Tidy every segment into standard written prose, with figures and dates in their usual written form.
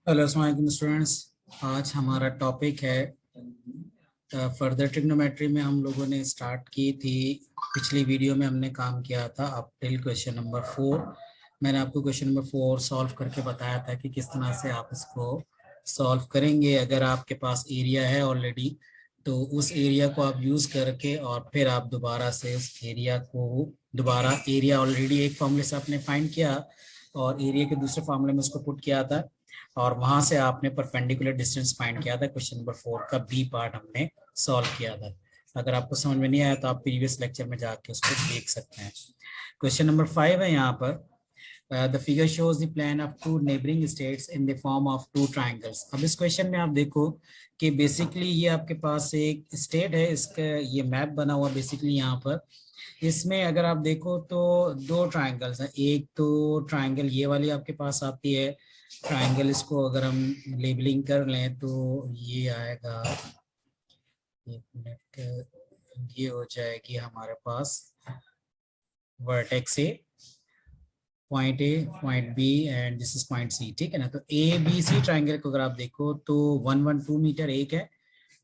Hello अस्सलाम वालेकुम students. आज हमारा टॉपिक है फर्दर ट्रिग्नोमेट्री में हम लोगों ने स्टार्ट की थी। पिछली वीडियो में हमने काम किया था अप टिल क्वेश्चन नंबर 4। मैंने आपको क्वेश्चन नंबर 4 सॉल्व करके बताया था कि किस तरह से आप इसको सॉल्व करेंगे। अगर आपके पास एरिया है ऑलरेडी तो उस एरिया को आप यूज करके और फिर आप दोबारा से उस एरिया को दोबारा एरिया ऑलरेडी एक फॉर्मूले से आपने फाइंड किया और एरिया के दूसरे फॉर्मूले में उसको पुट किया था और वहां से आपने परपेंडिकुलर डिस्टेंस फाइंड किया था। क्वेश्चन नंबर 4 का बी पार्ट हमने सॉल्व किया था। अगर आपको समझ में नहीं आया तो आप प्रीवियस लेक्चर में जाके उसको देख सकते हैं। क्वेश्चन नंबर 5 है यहाँ पर। The figure shows the plan of two neighbouring states in the form of two triangles. अब इस क्वेश्चन में आप देखो कि बेसिकली ये आपके पास एक स्टेट है, इसका ये मैप बना हुआ बेसिकली यहाँ पर। इसमें अगर आप देखो तो दो ट्राइंगल्स हैं। एक तो ट्राइंगल ये वाली आपके पास आती है ट्राइंगल, इसको अगर हम लेबलिंग कर लें तो ये आएगा, एक मिनट, ये हो जाएगी हमारे पास vertex A, point A, point B and this is point C. ठीक है ना। तो ए बी सी ट्राइंगल को अगर आप देखो तो 112 मीटर एक है,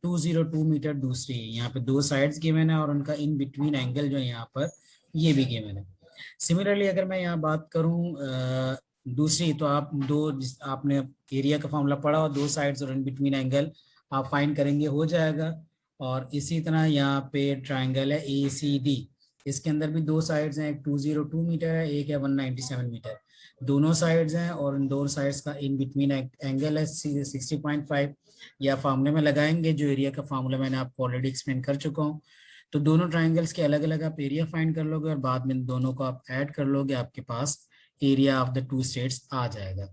202 मीटर दूसरी है। यहाँ पे दो साइड्स गिवन है और उनका इन बिटवीन एंगल जो है यहाँ पर ये भी गिवन है। सिमिलरली अगर मैं यहाँ बात करूँ दूसरी, तो आप आपने एरिया का फॉर्मूला पढ़ा और दो साइड्स और इन बिटवीन एंगल आप फाइंड करेंगे, हो जाएगा। और इसी तरह यहाँ पे ट्राइंगल है ए सी डी, इसके अंदर भी दो साइड्स हैं, एक 202 मीटर है, एक है 197 मीटर। दोनों साइड्स हैं और इन दोनों साइड्स का इन बिटवीन एंगल है 60.5। या फार्मूले में लगाएंगे, जो एरिया का फार्मूला मैंने आपको ऑलरेडी एक्सप्लेन कर चुका हूँ। तो दोनों ट्राइंगल्स के अलग अलग आप एरिया फाइंड कर लोगे और बाद में दोनों को आप ऐड कर लोगे, आपके पास area of the two states आ जाएगा।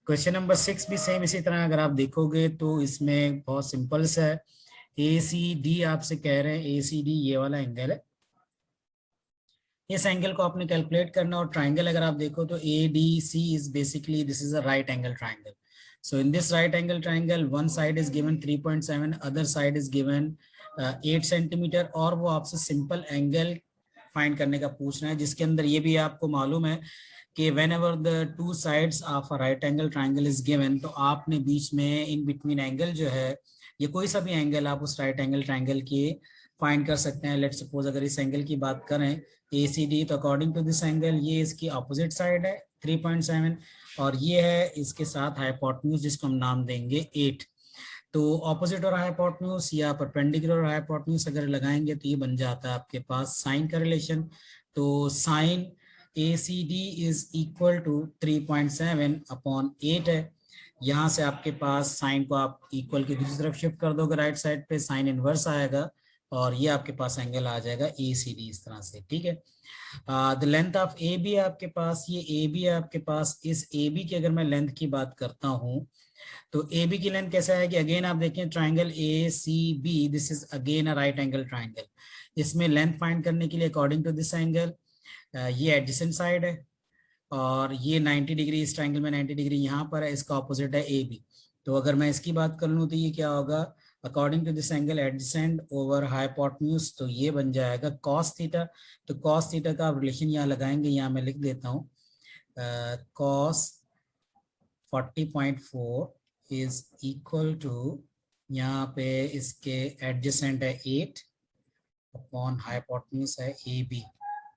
क्वेश्चन नंबर 6 भी सेम इसी तरह अगर आप देखोगे तो इसमें बहुत सिंपल सा है। ए सी डी आपसे कह रहे हैं, ए सी डी ये वाला एंगल है, इस एंगल को आपने कैलकुलेट करना। और ट्राइंगल अगर आप देखो तो A D C is basically this is a right angle triangle. So in this right angle triangle one side is given 3.7, other side is given 8 centimetre, और वो आपसे सिंपल एंगल फाइंड करने का पूछ रहे हैं, जिसके अंदर ये भी आपको मालूम है कि when ever the two sides of a right angle triangle is given, तो आपने बीच में इन बिटवीन एंगल जो है, ये कोई सा भी एंगल आप उस राइट एंगल ट्राइंगल की फाइंड कर सकते हैं। लेट सपोज अगर इस एंगल की बात करें ए सी डी, तो अकॉर्डिंग टू दिस एंगल ये इसकी अपोजिट साइड है 3.7, और ये है इसके साथ हाइपोटेन्यूज जिसको हम नाम देंगे 8। तो ऑपोजिट और हाइपोटेन्यूज या परपेंडिकुलर और हाइपोटेन्यूज अगर लगाएंगे तो ये बन जाता है आपके पास साइन का रिलेशन। तो sine A C D is equal to 3.7 upon 8 है। यहाँ से आपके पास साइन को आप इक्वल की दूसरी तरफ शिफ्ट कर दोगे, राइट साइड पे साइन इनवर्स आएगा और ये आपके पास एंगल आ जाएगा ए सी डी इस तरह से। ठीक है। The length of A B आपके पास, ये ए बी है आपके पास। इस ए बी की अगर मैं लेंथ की बात करता हूँ तो ए बी की लेंथ कैसा है कि अगेन आप देखें triangle A C B, this is again a right angle triangle. इसमें लेंथ फाइंड करने के लिए अकॉर्डिंग टू दिस एंगल ये एडजेसेंट साइड है और ये 90 डिग्री, इस ट्राइंगल में 90 डिग्री यहाँ पर है, इसका ऑपोजिट है ए बी। तो अगर मैं इसकी बात कर लूँ तो ये क्या होगा, according to this angle adjacent over hypotenuse, तो ये बन जाएगा कॉस थीटा। तो कॉस थीटा का आप रिलेशन यहाँ लगाएंगे, यहाँ मैं लिख देता हूँ कॉस 40.4 इज इक्वल टू, यहाँ पे इसके एडजेसेंट है 8 अपॉन हाइपोटेन्यूज है ए बी।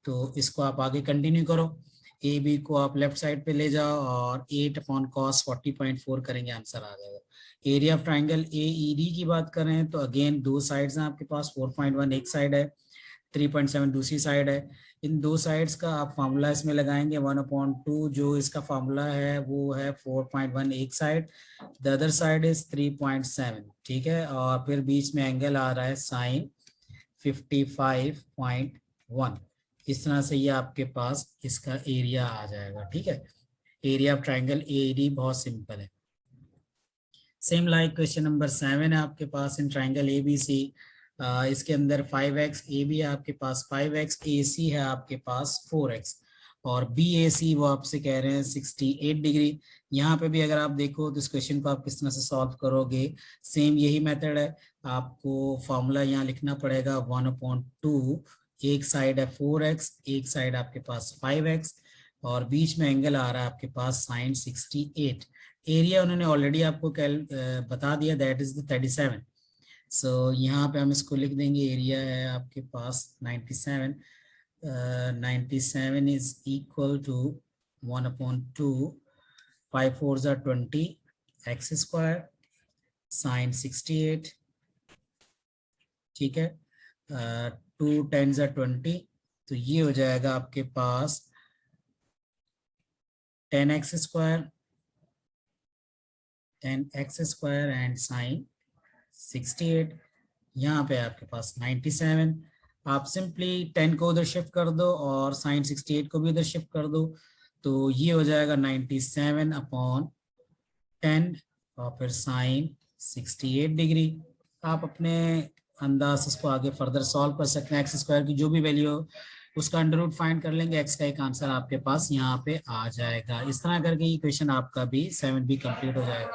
तो इसको आप आगे कंटिन्यू करो, ए बी को आप लेफ्ट साइड पे ले जाओ और 8 अपॉन कॉस 40.4 करेंगे, आंसर आ जाएगा। Area of triangle A E D की बात करें तो अगेन दो साइड्स हैं आपके पास, 4.1 एक साइड है, 3.7 दूसरी साइड है। इन दो साइड्स का आप फार्मूला इसमें लगाएंगे 1/2, जो इसका फार्मूला है वो है 4.1 एक side, the other side is 3.7। ठीक है। और फिर बीच में एंगल आ रहा है साइन 55.1। इस तरह से ये आपके पास इसका एरिया आ जाएगा। ठीक है। Area of triangle A D बहुत सिंपल है। सेम लाइक क्वेश्चन नंबर 7 है आपके पास in triangle A B C. इसके अंदर 5x ए बी है आपके पास, 5x ए सी है आपके पास 4x, और बी ए सी वो आपसे कह रहे हैं 68 डिग्री। यहाँ पे भी अगर आप देखो तो इस क्वेश्चन को आप किस तरह से सॉल्व करोगे, सेम यही मेथड है। आपको फॉर्मूला यहाँ लिखना पड़ेगा 1/2, एक साइड है 4x, एक साइड आपके पास 5x, और बीच में एंगल आ रहा है आपके पास साइन 68। एरिया उन्होंने ऑलरेडी आपको बता दिया, दैट इज द 37। सो यहाँ पे हम इसको लिख देंगे, एरिया है आपके पास 97। 97 is equal to 1/2, 5 4s are 20 x square sine 68, ठीक है। 2 10s are 20, तो ये हो जाएगा आपके पास 10x स्क्वायर एंड साइन 68। यहाँ पे आपके पास 97, आप सिंपली 10 को उधर शिफ्ट कर दो और साइन 68 को भी उधर शिफ्ट कर दो, तो ये हो जाएगा 97/10 और फिर साइन 68 डिग्री। आप अपने अंदाज इसको आगे फर्दर सॉल्व कर सकते हैं। एक्स स्क्वायर की जो भी वैल्यू हो उसका अंडर रूट फाइंड कर लेंगे, एक्स का एक आंसर आपके पास यहाँ पे आ जाएगा। इस तरह करके ये क्वेश्चन आपका भी 7 भी कंप्लीट हो जाएगा।